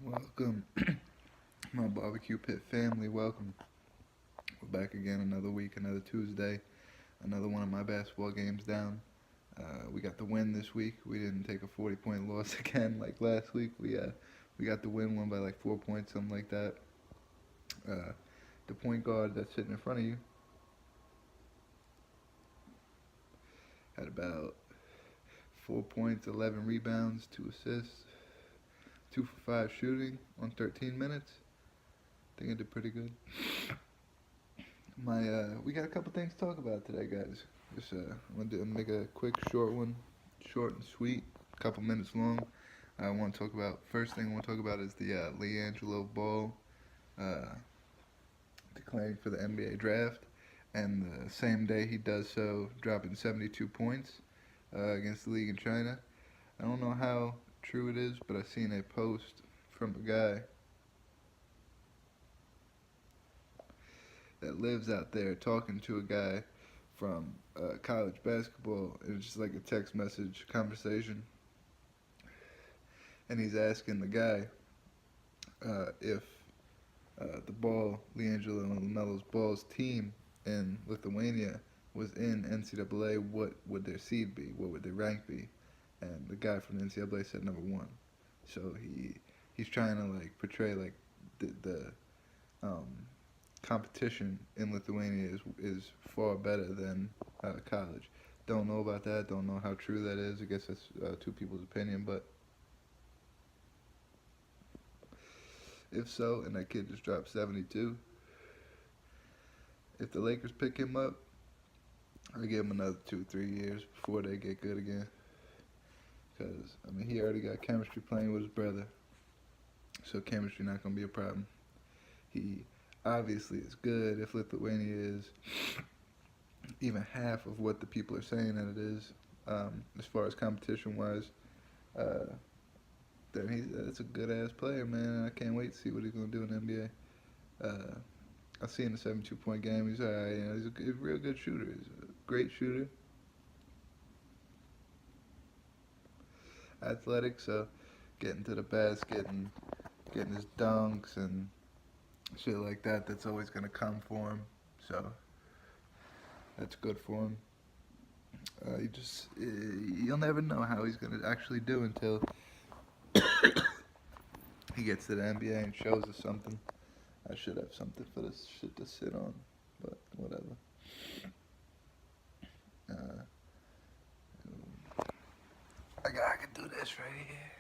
Welcome, my barbecue pit family. Welcome. We're back again another week, another Tuesday, another one of my basketball games down. We got the win this week. We didn't take a 40-point loss again like last week. We got the win, won by like 4 points, something like that. The point guard that's sitting in front of you had about 4 points, 11 rebounds, 2 assists, 2 for 5 shooting on 13 minutes. I think I did pretty good. We got a couple things to talk about today, guys. I'm gonna make a quick, short one, short and sweet, a couple minutes long. First thing I want to talk about is the LiAngelo Ball declaring for the NBA draft, and the same day he does so, dropping 72 points against the league in China. I don't know how true it is, but I seen a post from a guy that lives out there talking to a guy from college basketball. It's just like a text message conversation, and he's asking the guy if LiAngelo Ball's team in Lithuania was in NCAA, what would their seed be? What would their rank be? And the guy from the NCAA said number one. So he's trying to like portray like the competition in Lithuania is far better than college. Don't know about that. Don't know how true that is. I guess that's two people's opinion. But if so, and that kid just dropped 72, if the Lakers pick him up, I give him another 2-3 years before they get good again. Because I mean, he already got chemistry playing with his brother, so chemistry not gonna be a problem. He obviously is good. If Lithuania is even half of what the people are saying that it is, as far as competition wise, then that's a good ass player, man. I can't wait to see what he's gonna do in the NBA. I've seen the 72-point game. He's alright. He's a real good shooter. He's a great shooter. Athletic, so getting to the basket and getting his dunks and shit like that, that's always going to come for him. So that's good for him. You'll never know how he's going to actually do until he gets to the NBA and shows us something. I should have something for this shit to sit on, but whatever. I can do this right here.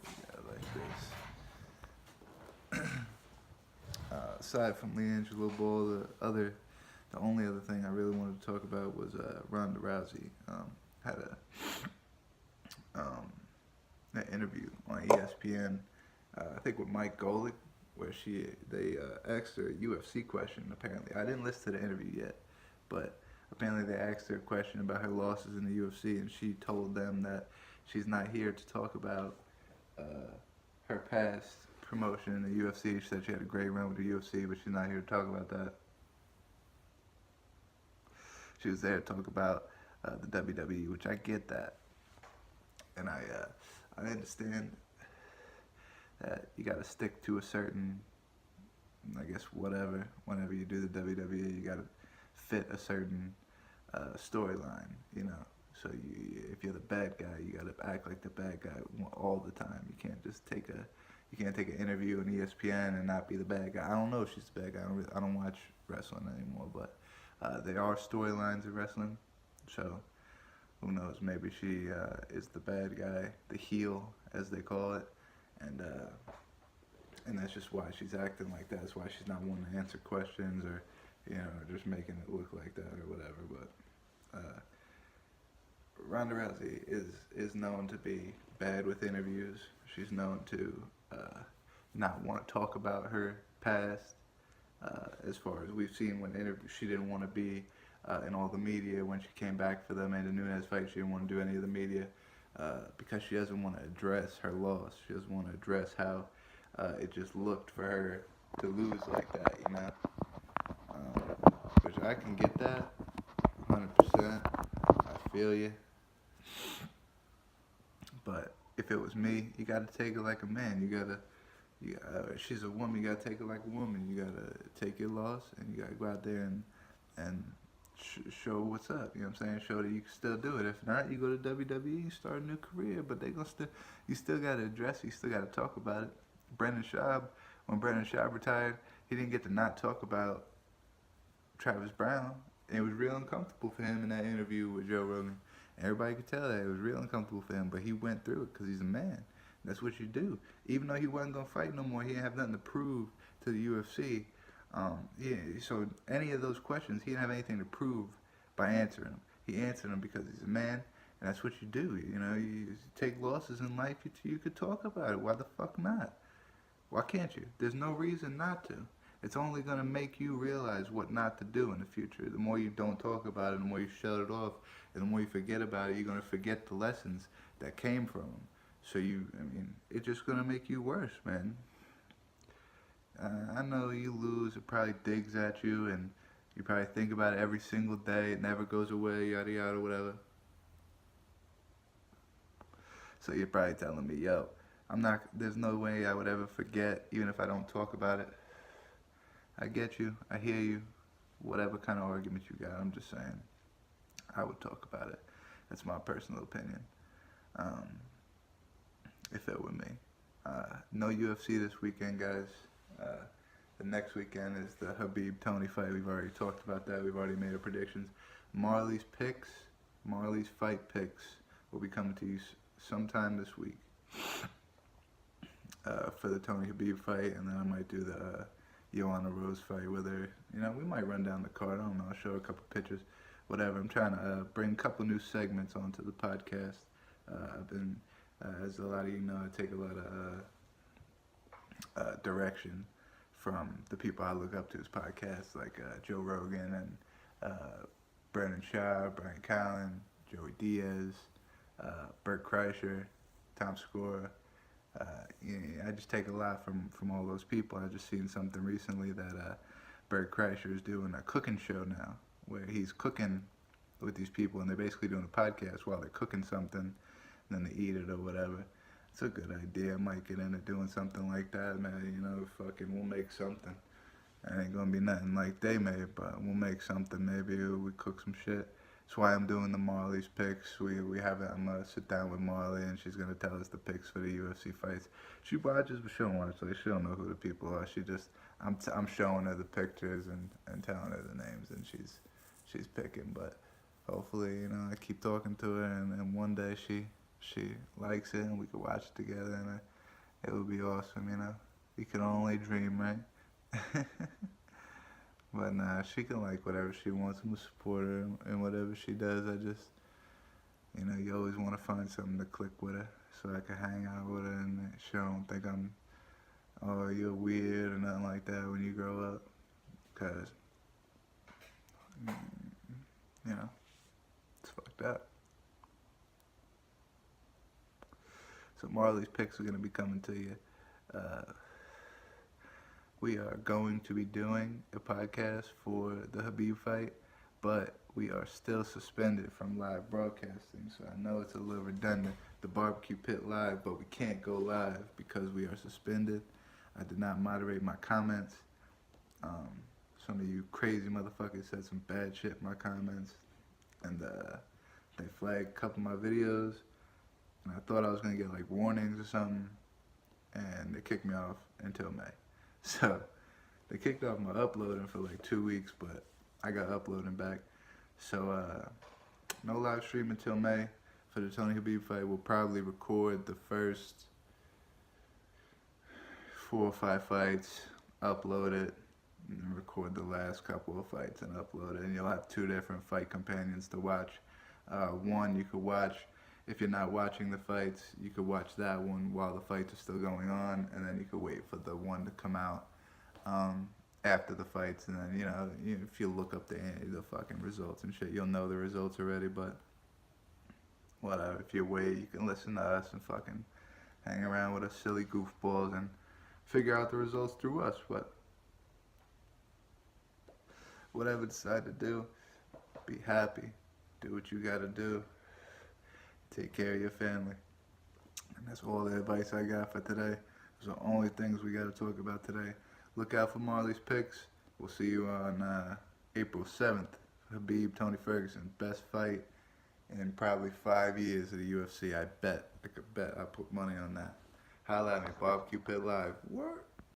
Yeah, like this. Aside from LiAngelo Ball, the only other thing I really wanted to talk about was Ronda Rousey. Had an interview on ESPN, I think with Mike Golick, where they asked her a UFC question. Apparently, I didn't listen to the interview yet, but apparently they asked her a question about her losses in the UFC, and she told them that she's not here to talk about her past promotion in the UFC. She said she had a great run with the UFC, but she's not here to talk about that. She was there to talk about the WWE, which I get that, and I understand that you got to stick to a certain, I guess, whatever. Whenever you do the WWE, you got to fit a certain storyline, you know. So if you're the bad guy, you got to act like the bad guy all the time. You can't just take an interview on ESPN and not be the bad guy. I don't know if she's the bad guy. I don't watch wrestling anymore, but there are storylines in wrestling. So who knows? Maybe she is the bad guy, the heel, as they call it, and that's just why she's acting like that. That's why she's not wanting to answer questions or, just making it look like that or whatever. But Ronda Rousey is known to be bad with interviews. She's known to not want to talk about her past. As far as we've seen she didn't want to be in all the media when she came back for the Amanda Nunes fight. She didn't want to do any of the media because she doesn't want to address her loss. She doesn't want to address how it just looked for her to lose like that, which I can get that 100%. I feel you. But if it was me, you gotta take it like a man. She's a woman, you gotta take it like a woman. You gotta take your loss, and you gotta go out there and show what's up. You know what I'm saying? Show that you can still do it. If not, you go to WWE, start a new career. But they gonna still, you still gotta address it. You still gotta talk about it. Brendan Schaub, when Brendan Schaub retired, he didn't get to not talk about Travis Brown. It was real uncomfortable for him in that interview with Joe Rogan. Everybody could tell that it was real uncomfortable for him, but he went through it because he's a man. That's what you do. Even though he wasn't gonna fight no more, he didn't have nothing to prove to the UFC. Yeah, so any of those questions, he didn't have anything to prove by answering them. He answered them because he's a man, and that's what you do. You know, you take losses in life. You could talk about it. Why the fuck not? Why can't you? There's no reason not to. It's only going to make you realize what not to do in the future. The more you don't talk about it, the more you shut it off, and the more you forget about it, you're going to forget the lessons that came from them. So it's just going to make you worse, man. I know you lose, it probably digs at you, and you probably think about it every single day. It never goes away, yada yada, whatever. So you're probably telling me, yo, there's no way I would ever forget, even if I don't talk about it. I get you, I hear you, whatever kind of argument you got, I'm just saying, I would talk about it. That's my personal opinion, if it were me. No UFC this weekend, guys. The next weekend is the Khabib-Tony fight. We've already talked about that. We've already made our predictions. Marley's fight picks will be coming to you sometime this week for the Tony Khabib fight, and then I might do the Ronda Rousey fight with her. We might run down the card. I don't know. I'll show a couple pictures, whatever. I'm trying to bring a couple new segments onto the podcast. I've been, as a lot of you know, I take a lot of direction from the people I look up to as podcasts, like Joe Rogan and Brendan Schaub, Brian Callen, Joey Diaz, Bert Kreischer, Tom Segura. I just take a lot from all those people. I just seen something recently that Bert Kreischer is doing a cooking show now, where he's cooking with these people, and they're basically doing a podcast while they're cooking something, and then they eat it or whatever. It's a good idea. I might get into doing something like that, man. We'll make something. It ain't gonna be nothing like they made, but we'll make something. Maybe we cook some shit. That's why I'm doing the Marley's picks. I'm gonna sit down with Marley, and she's gonna tell us the picks for the UFC fights. She watches, but she don't watch, so she don't know who the people are. I'm showing her the pictures and telling her the names, and she's picking. But hopefully, I keep talking to her, and one day she likes it, and we can watch it together, and it would be awesome. You can only dream, right? But nah, she can like whatever she wants. I'm a supporter in whatever she does. I just, you always want to find something to click with her so I can hang out with her and she don't think you're weird or nothing like that when you grow up. Because, it's fucked up. So Marley's picks are going to be coming to you. We are going to be doing a podcast for the Khabib fight, but we are still suspended from live broadcasting. So I know it's a little redundant, the Barbecue Pit live, but we can't go live because we are suspended. I did not moderate my comments. Some of you crazy motherfuckers said some bad shit in my comments, and they flagged a couple of my videos, and I thought I was going to get like warnings or something, and they kicked me off until May. So they kicked off my uploading for like 2 weeks, but I got uploading back. So no live stream until May for the Tony Khabib fight. We'll probably record the first 4 or 5 fights, upload it, and then record the last couple of fights and upload it. And you'll have 2 different fight companions to watch. One you could watch. If you're not watching the fights, you could watch that one while the fights are still going on, and then you could wait for the one to come out after the fights. And then, if you look up the fucking results and shit, you'll know the results already. But whatever, if you wait, you can listen to us and fucking hang around with us silly goofballs and figure out the results through us. But whatever you decide to do, be happy. Do what you gotta do. Take care of your family. And that's all the advice I got for today. Those are the only things we got to talk about today. Look out for Marley's picks. We'll see you on April 7th. Habib, Tony Ferguson, best fight in probably 5 years of the UFC. I bet. I could bet. I put money on that. Holla at me. Barbecue Pit Live. What?